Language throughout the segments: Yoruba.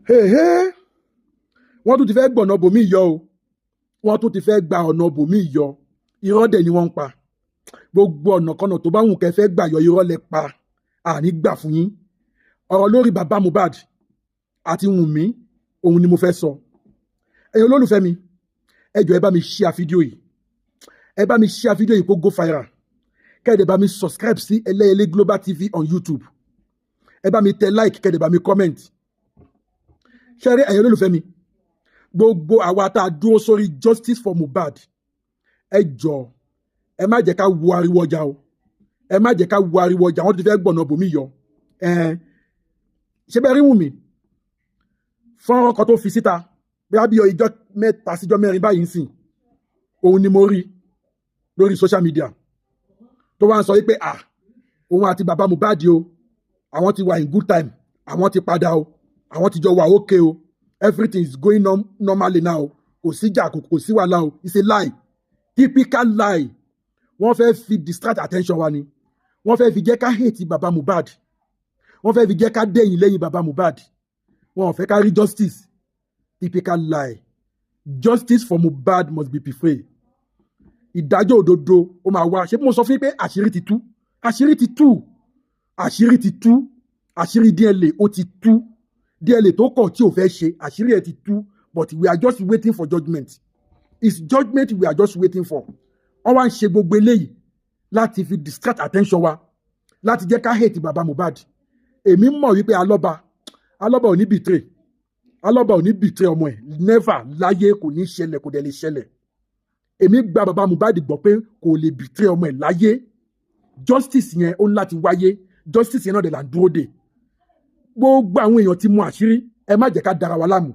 Hey, wọ́n tún ti fẹ́ gbọ̀nà bòmí yọ o. Wọ́n tún ti fẹ́ gba ọ̀nà bòmí yọ. Irọ́ dẹ̀ ni wọ́n ń pa. Gbogbo ọ̀nà kọ́nà tó bá wù kẹ́ fẹ́ gbà yọ irọ́ lẹ pa. Àní gbà fún yín. Ọ̀rọ̀ lórí bàbá Mohbad àti Wùnmí, òun ni mo fẹ́ sọ. Ẹ̀yin olólùfẹ́ mi, ẹ jọ̀ọ́ ẹ bá mi share fídíò yìí. Ẹ bá mi share fídíò yìí kó go viral. Kẹ́ẹ̀dẹ̀ bá mi subscribe sí Ẹlẹ́yẹlé Global TV on YouTube. Ẹ bá mi tẹ like, kẹ́ẹ̀dẹ̀ bá mi comment. Ṣẹ́rí ẹ̀yin olólùfẹ́ mi, gbogbo àwa tá a dúró sórí justice for Mohbad, ẹ jọ̀ọ́ ẹ má jẹ́ ká wo ariwo ọjà o. Ẹ má jẹ́ ká wo ariwo ọjà, wọ́n ti fẹ́ gbọ̀nà bòmí yọ. Ṣé bẹ́ẹ̀ rí Wùnmí? Fọ́nrán kan tó fi síta bí abíyọ ìjọ mẹ́ta síjọ́ mẹ́rin báyìí ń sìn, òun ni mo rí lórí social media tó wá ń sọ wípé òun àti bàbá Mohbad o, àwọn ti wà in good time, àwọn ti padà o, àwọn ti jọ wà okay o, everything is going on normally now, kò sí jà kò sí wàhálà o. It's a lie, typical lie. Wọ́n fẹ́ fi distract attention wa ni, wọ́n fẹ́ fi jẹ́ ká hate bàbá Mohbad, wọ́n fẹ́ fi jẹ́ ká dẹ̀yìn lẹ́yìn bàbá Mohbad, wọ́n fẹ́ ká rí justice. Typical lie. Justice for Mohbad must be preferred. Ìdájọ́ òdodo ó máa wá. Ṣé mo sọ fún yín pé àṣírí ti tú? Àṣírí ti tú. Àṣírí ti tú. Àṣírí DNA ó ti tú. DNA tó kọ̀ tí ò fẹ́ ṣe, àṣírí ẹ̀ ti tú. But we are just waiting for judgment. It's judgment we are just waiting for. Wọ́n wá ń ṣe gbogbo eléyìí láti fi distract attention wa, láti jẹ́ ká hate bàbá Mohbad. Èmi mọ̀ wípé alọ́ba ò ní betray. Alọ́ba ò ní betray ọmọ ẹ̀. Never láyé, kò ní ṣẹlẹ̀, kò dẹ̀ lè ṣẹlẹ̀. Èmi gba bàbá Mohbad gbọ́ pé kò lè betray ọmọ ẹ̀ láyé. Justice yẹn ó ń láti wáyé. Justice yẹn náà dẹ̀ là ń dúró dè. Gbogbo àwọn èèyàn ti mú àṣírí. Ẹ má jẹ́ ká dára wa láàmú.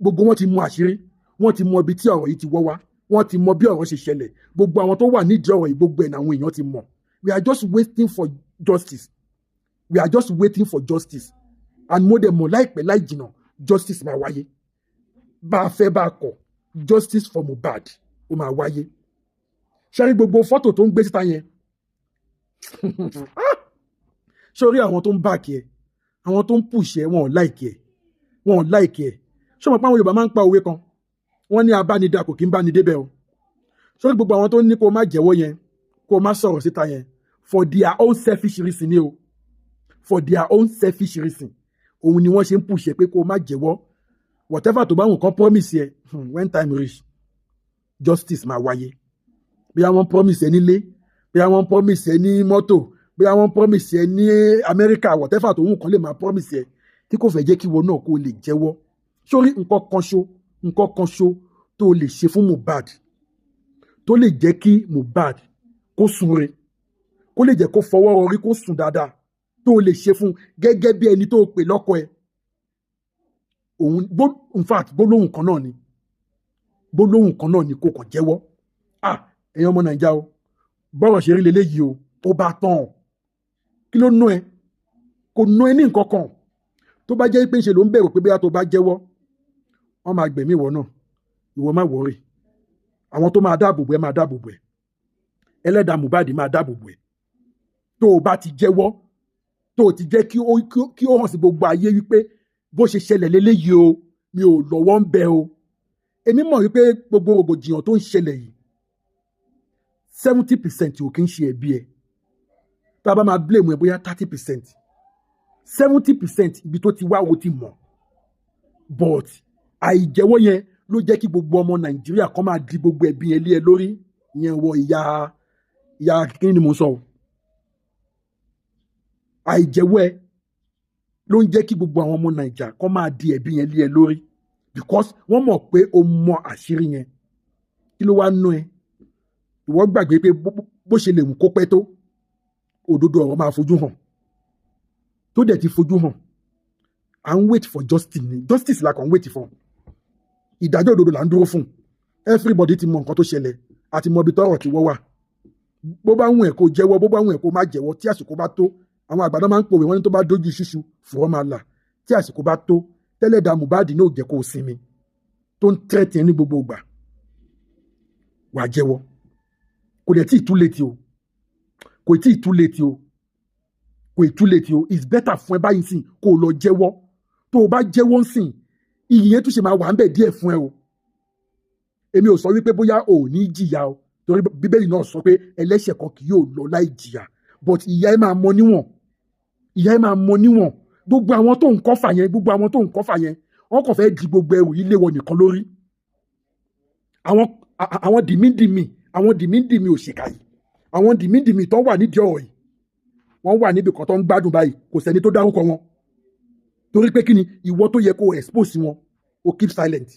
Gbogbo wọn ti mú àṣírí. Wọ́n ti mọ ibi tí ọ̀rọ̀ yìí ti wọ́ wá. Wọ́n ti mọ bí ọ̀rọ̀ ṣe ṣẹlẹ̀. Gbogbo àwọn tó wà nídìí ọ̀rọ̀ yìí, gbogbo ẹ̀ náà àwọn èèyàn ti mọ̀. We are just waiting for justice. We are just waiting for justice. And mo dẹ̀ mọ̀ láìpẹ́ láì jìnnà, justice máa wáyé. Bá a fẹ́ bá a kọ̀, justice for Mohbad ó máa wáyé. Ṣé rí gbogbo fọ́tò tó ń gbé síta yẹn? Ṣé o rí àwọn tó ń back ẹ? Àwọn tó ń push ẹ, wọn ò like ẹ. Wọn ò like ẹ. Ṣé o mọ̀ pé àwọn Yorùbá máa ń pa òwe kan? Wọ́n ní abánidá kò kí ń bá ni débẹ̀ o. Ṣé o rí gbogbo àwọn tó ní kó má jẹ́wọ́ yẹn, kó má sọ̀rọ̀ síta yẹn? For their own selfish reason ni o. For their own selfish reason. Òun ni wọ́n ṣe ń push ẹ pé kó má jẹ́wọ́. Whatever tó bá wù kán promise ẹ, when time reach, justice máa wáyé. Bí àwọn promise ẹ nílé, bí àwọn promise ẹ ní mọ́tò, bí àwọn promise ẹ ní Amẹ́ríkà, whatever tó wù kán lè máa promise ẹ, tí kò fẹ́ jẹ́ kí wọ́n náà kó lè jẹ́wọ́. Sórí nǹkan kan ṣo tó lè ṣe fún Mohbad, tó lè jẹ́ kí Mohbad kó sùn re, kó lè jẹ́ kó fọwọ́ rọrí, kó sùn dáadáa, tó lè ṣe fún gẹ́gẹ́ bí ẹni tó pè lọ́kọ ẹ. Òun in fact gbólóhùn kan náà ni. Gbólóhùn kan náà ni kò kàn jẹ́wọ́. Ẹ̀yin ọmọ Nàìjíríà o, bọ́rọ̀ ṣe rí leléyìí o, ó bá tán. Kí ló ná ẹ? Kò ná ẹ ní nǹkan kan. Tó bá jẹ́ pé ń ṣe ló ń bẹ̀rù pé bóyá tó bá jẹ́wọ́, wọ́n máa gbẹ̀mí ìwọ náà. Ìwọ má worry. Àwọn tó máa dáàbò bò ẹ máa dáàbò bò ẹ. Ẹlẹ́dàá Mohbad máa dáàbò bò ẹ. Tó o bá ti jẹ́wọ́, tó o ti jẹ́ kí ó hàn sí gbogbo ayé wípé bó ṣe ṣẹlẹ̀ leléyìí o, mi ò lọ́wọ́ ń bẹ o. Èmi mọ̀ wípé gbogbo rògbòdìyàn tó ń ṣẹlẹ̀ yìí, 70% ò kí ń ṣe ẹ̀bi ẹ̀. Tá a bá máa blame ẹ bóyá 30%. 70% ibi tó ti wá o ti mọ̀. But àìjẹ́wọ́ yẹn ló jẹ́ kí gbogbo ọmọ Nàìjíríà kan máa di gbogbo ẹ̀bi yẹn lé ẹ lórí. Ìyẹn wọ ìyá kíkín ni mo sọ o. Àìjẹ́wọ́ ẹ ló ń jẹ́ kí gbogbo àwọn ọmọ Nàìjíríà kan máa di ẹ̀bi yẹn lé ẹ lórí. Because wọ́n mọ̀ pé o mọ àṣírí yẹn. Kí ló wá ná ẹ? Ìwọ gbàgbé pé bó ṣe lè mú kó pẹ́ tó, òdodo ọ̀rọ̀ máa fojú hàn. Tó dẹ̀ ti fojú hàn. À ń wait for justice ni. Justice la kàn wait for. Ìdájọ́ òdodo là ń dúró fún. Everybody ti mọ nǹkan tó ṣẹlẹ̀. Àti mọ ibi tọ́rọ̀ ti wọ́ wà. Bó bá wùn ẹ̀ kó jẹ́wọ́, bó bá wùn ẹ̀ kó má jẹ́wọ́, tí àsìkò bá tó. Àwọn àgbàdo máa ń pòwe, wọ́n ní tó bá dójú ṣíṣú fùrọ̀ máa là. Tí àsìkò bá tó, tẹ́lẹ̀dá Mohbad náà ò jẹ́ kó sinmi. Tó ń tẹ́tì ní gbogbo ìgbà. Wà á jẹ́wọ́. Kò dẹ̀ tí ì too late o. Kò tí ì too late o. Kò ì too late o. It's better fún ẹ báyìí sìn kó lọ jẹ́wọ́. tó o bá jẹ́wọ́ sìn ìyẹn tún ṣe máa wà ń bẹ̀ díẹ̀ fún ẹ o èmi ò sọ wípé bóyá ò ní jìyà o torí bíbélì náà sọ pé ẹlẹ́ṣẹ̀ kan kì yóò lọ láì jìyà but ìyà ẹ máa mọ níwọ̀n gbogbo àwọn tó ń kọ́fà yẹn wọ́n kàn fẹ́ di gbogbo ẹrù yìí lé wọn nìkan lórí àwọn dìmídìmí òṣìkà yìí àwọn dìmídìmí tó wà nídìí ọ̀rọ̀ yìí wọ́n wà níbi kan tó ń gbádùn báyìí kò sẹ́ni tó dárúkọ wọn torí pé kí ni ìwọ tó yẹ kó expose wọn o keep silent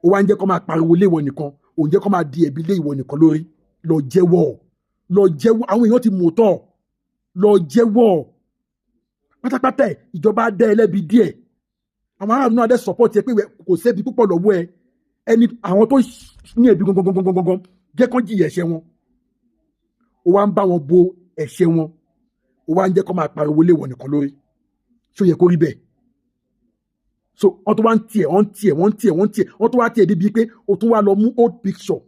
o wá ń jẹ́ kó máa pariwo lé ìwọ nìkan o ń jẹ́ kó máa di ẹ̀bi lé ìwọ nìkan lórí lọ jẹ́wọ́ àwọn èèyàn ti mọ̀ tọ́ lọ jẹ́wọ́ pátápátá ìjọba dá ẹlẹ́bi díẹ̀ àwọn aráàlú náà dẹ́ support ẹ pé kò sẹ́bi púpọ̀ lọ́wọ́ ẹ ẹni àwọn tó ní ẹ̀bi gangan jẹ́ kán jìyà ẹ̀ṣẹ̀ wọn o wá ń bá wọn bo ẹ̀ṣẹ̀ wọn o wá ń jẹ́ kó máa pariwo lé ìwọ nìkan lórí ṣó yẹ kó rí bẹ́ẹ̀ so wọ́n tó wá ń tiẹ̀ wọ́n tó wá tiẹ̀ débi pé o tún wá lọ mú old picture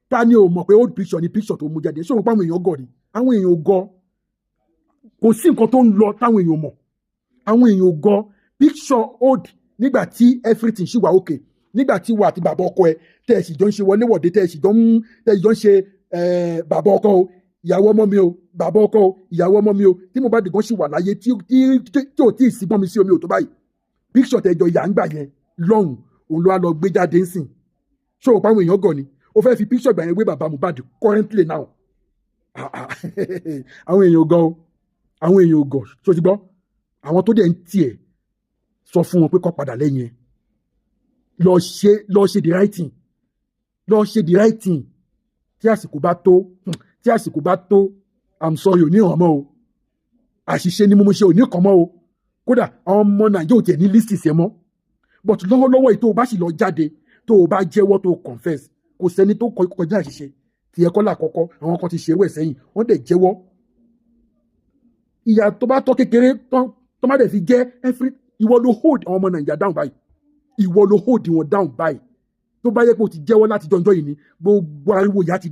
ta ni o mọ̀ pé old picture ni picture tó mú jáde ṣé o mọ̀ pé àwọn èèyàn gọ̀ ni àwọn èèyàn gọ̀ kò sí nǹkan tó ń lọ táwọn èèyàn mọ̀ àwọn èèyàn gọ̀ picture old nígbà tí everything ṣì wà okay nígbà tí wà àti bàbá ọkọ ẹ tẹ́ ẹ sì jọ ń ṣe wọléwọ̀de tẹ́ ẹ sì jọ ń ṣe bàbá ọkọ o ìyàwó ọmọ mi o bàbá ọkọ o ìyàwó ọmọ mi o tí mo bá dìgbọ́n ṣì wà láyé tí ò tí ì sígbọ́n mi sí omi ò tó báyìí picture tẹ́jọ ìyá ń gbà yẹn lọ́hùn òun ló wá lọ gbé jáde ń sìn ṣé o pa àwọn èèyàn gọ̀ ni o fẹ́ fi picture gbà yẹn wé bàbá Mohbad currently now àwọn èèyàn gọ̀ ṣó ti gbọ́ àwọn tó dẹ̀ ń tiẹ̀ sọ fún wọn pé kó padà lẹ́yìn lọ ṣe the right thing tí àsìkò bá tó I'm sorry ò ní ràn mọ́ o àṣìṣe ni mo ṣe ò ní kàn mọ́ o kódà àwọn ọmọ Nàìjíríà ò tiẹ̀ ní lísì ṣe mọ́ but lọ́wọ́lọ́wọ́ yìí tó o bá sì lọ jáde tó o bá jẹ́wọ́ tó o confess kò sẹ́ni tó kọjá àṣìṣe tí ẹ̀kọ́ làkọ́kọ́ àwọn kan ti ṣe ewé sẹ́yìn wọ́n dẹ̀ jẹ́wọ́ ìyà tó bá tọ́ kékeré tó má dẹ̀ fi jẹ́ ìwọ ló hold àwọn ọmọ Nàìjíríà down báyìí ìwọ ló hold wọn down báyìí tó bá yẹ pé o ti jẹ́wọ́ láti jọjọ́ yìí ni gbogbo ariwo yà á ti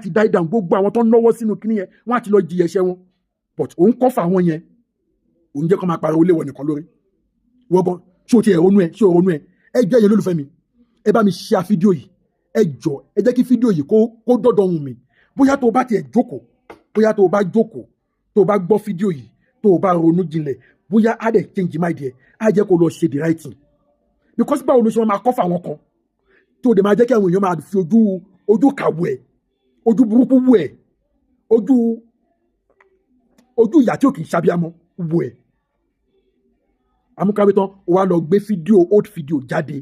die down gbogbo àwọn tó ń lọ́wọ́ sínú kíní yẹn wọ́n á ti lọ jìyà ẹ̀ṣẹ̀ wọn but òun kọ́fà wọn yẹn òun jẹ́ kó máa pariwo léwọ̀ nìkan lórí wọ́gbọ́n ṣé o ti ronú ẹ ẹ jẹ́ yẹn lólùfẹ́ mi ẹ bá mi share fídíò yìí ẹ jọ ẹ jẹ́ kí fídíò yìí kó dọ́dọ̀ ohun mi bóyá tó o bá tiẹ̀ jókòó tó o bá gbọ́ fídíò yìí tó o bá ronú jinlẹ̀ bóyá á dẹ̀ change mind ẹ̀ á jẹ́ kó lọ ṣe the right thing because báwo ló ṣe máa kọ́fà wọn kan tó o dẹ̀ máa jẹ́ kí àwọn èèyàn máa fi ojú kàwé ẹ̀ ojú burúkú wù ẹ̀ ojú ìyá tí ò kì í ṣàbíamọ́ wù ẹ̀ amúkàwé tán o wá lọ gbé old fídíò jáde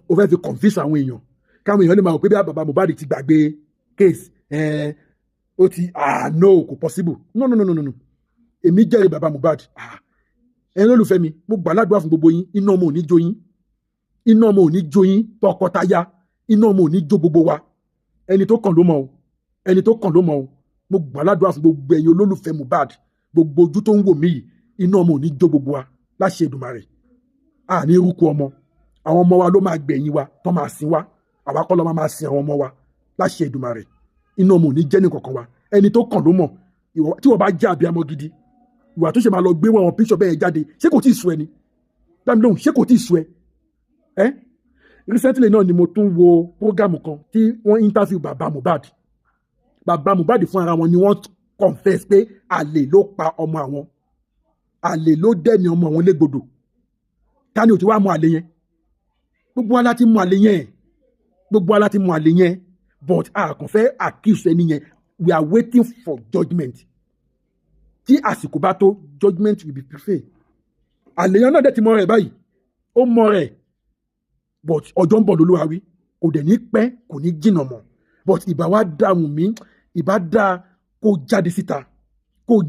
o fẹ́ fi convince àwọn èèyàn káwọn èèyàn lè máa wò pé bí bàbá Mohbad ti gbàgbé case ó ti no kò possible no èmi jẹ́rìí bàbá Mohbad ẹ̀yin lólùfẹ́ mi mo gbàládùá fún gbogbo yín iná ọmọ ò ní jó yín tọkọtaya iná ọmọ ò ní jó gbogbo wa ẹni tó kàn ló mọ̀ o mo gbàládùá fún gbogbo ẹ̀yin olólùfẹ́ Mohbad gbogbo ojú tó ń wò mí yìí iná ọmọ ò ní jó gbogbo wa láṣẹ Èdùmàrè àní irúkú ọmọ àwọn ọmọ wa ló máa gbẹ̀yìn wa tó máa sin wa àwa kọ́ ló máa sin àwọn ọmọ wa láṣẹ Èdùmàrè iná ọmọ ò ní jẹ́ ní kankan wa ẹni tó kàn ló mọ̀ tí wọ́n bá jẹ́ àbíamọ gidi ìwà tó ṣe máa lọ gbé wọn píṣọ bẹ́ẹ̀ jáde ṣé kò tí ì sú ẹ ni dámi lóhùn ṣé kò tí ì sú ẹ recently náà ni mo tún wo program kan tí wọ́n interview bàbá Mohbad fún ara wọn ni wọ́n confess pé àlè ló pa ọmọ àwọn àlè ló dẹ́ni ọmọ àwọn légbodò ta ni ò ti wá mọ àlè yẹn gbogbo wa láti mọ àlè yẹn but a kàn fẹ́ accuse ẹni yẹn we are waiting for judgement tí àsìkò bá tó judgement will be prevail àlè yẹn náà dẹ̀ ti mọ rẹ̀ báyìí ó mọ rẹ̀ but ọjọ́ ń bọ̀ lólúwa wí kò dẹ̀ ní pẹ́ kò ní jìnnà mọ́ but ìbá wa dáhùn mí ìbá dáa kó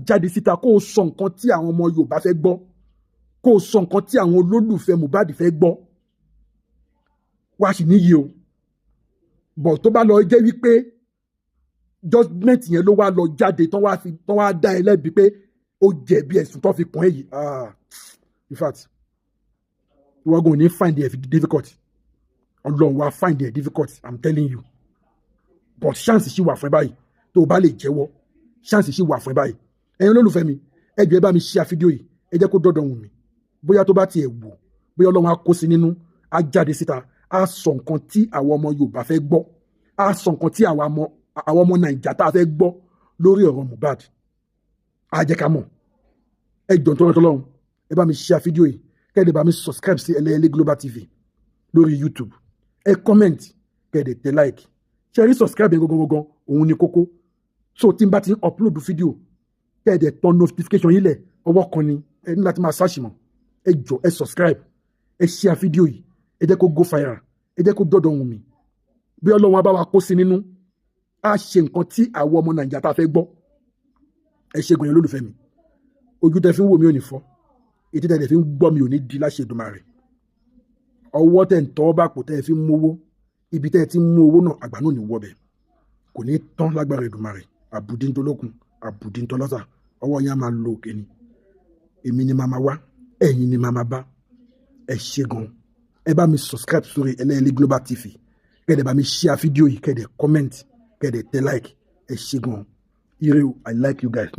jáde síta kó sọ nǹkan tí àwọn ọmọ Yorùbá fẹ́ gbọ́ kó sọ nǹkan tí àwọn olólùfẹ́ Mohbad fẹ́ gbọ́ wá sì níyì o but tó bá lọ jẹ́ wípé judgement yẹn ló wá lọ jáde tán wá dá ẹ lẹ́bi pé ó jẹ̀bi ẹ̀sùn tó fi kàn ẹ́ yìí in fact ìwọ́gùn ò ní find it difficult Ọlọ́run wa find it difficult I'm telling you but chance ṣì wà fún ẹ báyìí tó o bá lè jẹ́wọ́ chance ṣì wà fún ẹ báyìí ẹ̀yin olólùfẹ́ mi ẹ jọ̀ọ́ ẹ bá mi share fídíò yìí ẹ jẹ́ kó dọ́dọ̀ Wùnmí bóyá tó bá tiẹ̀ wò bóyá Ọlọ́run á kó sí nínú á jáde síta á sọ nǹkan tí àwọn ọmọ Yorùbá fẹ́ gbọ́ á sọ nǹkan tí àwọn ọmọ Nàìjíríà tá a fẹ́ gbọ́ lórí ọ̀rọ̀ Mohbad á jẹ́ ká mọ̀. ẹ jọ̀ọ́ tó rọ́tọ́ lọ́run ẹ bá mi share fídíò yìí kẹ́ẹ̀dẹ̀ bá mi subscribe sí Ẹlẹ́yẹlé Global TV lórí YouTube ẹ comment kẹ́ẹ̀dẹ̀ tẹ like ṣe rí subscribe yẹn gangan òun ni kókó so tí n bá ti upload fídíò kẹ́ẹ̀dẹ̀ tán notification yìí lẹ̀ ọwọ́ kan ni ẹ ní láti máa search mọ́ ẹ jọ̀ọ́ ẹ subscribe ẹ share fídíò yìí ẹ jẹ́ kó go viral ẹ jẹ́ kó dọ́dọ̀ Wùnmí bí Ọlọ́run á bá wa kó sí nínú á ṣe nǹkan tí àwọn ọmọ Nàìjíríà tá a fẹ́ gbọ́ ẹ ṣe gan-an lólùfẹ́ mi ojú tẹ fi ń wò mí ò ní fọ́ etí tẹ fi ń gbọ́ mi ò ní di láṣẹ Èdùmàrè ọwọ́ tẹ̀ ń tọ́ bá pò tẹ́ fi ń mówó ibi tẹ́ ti ń mú owó náà àgbà náà ní wọ́bẹ̀ kò ní tán lágbára Èdùmàrè àbùdíntolókun àbùdíntolọ́sà ọwọ́ yẹn á máa lo òkè ni èmi ni màmá wá ẹ̀yin ni màmá bá ẹ ṣe gan ẹ bá mi subscribe sórí Ẹlẹ́yẹlé Global TV kẹ́ẹ̀dẹ̀ bá mi share fídíò yìí kẹ́ẹ̀dẹ̀ comment kẹ́ẹ̀dẹ̀ tẹ like ẹ ṣe gan ire o I like you guys.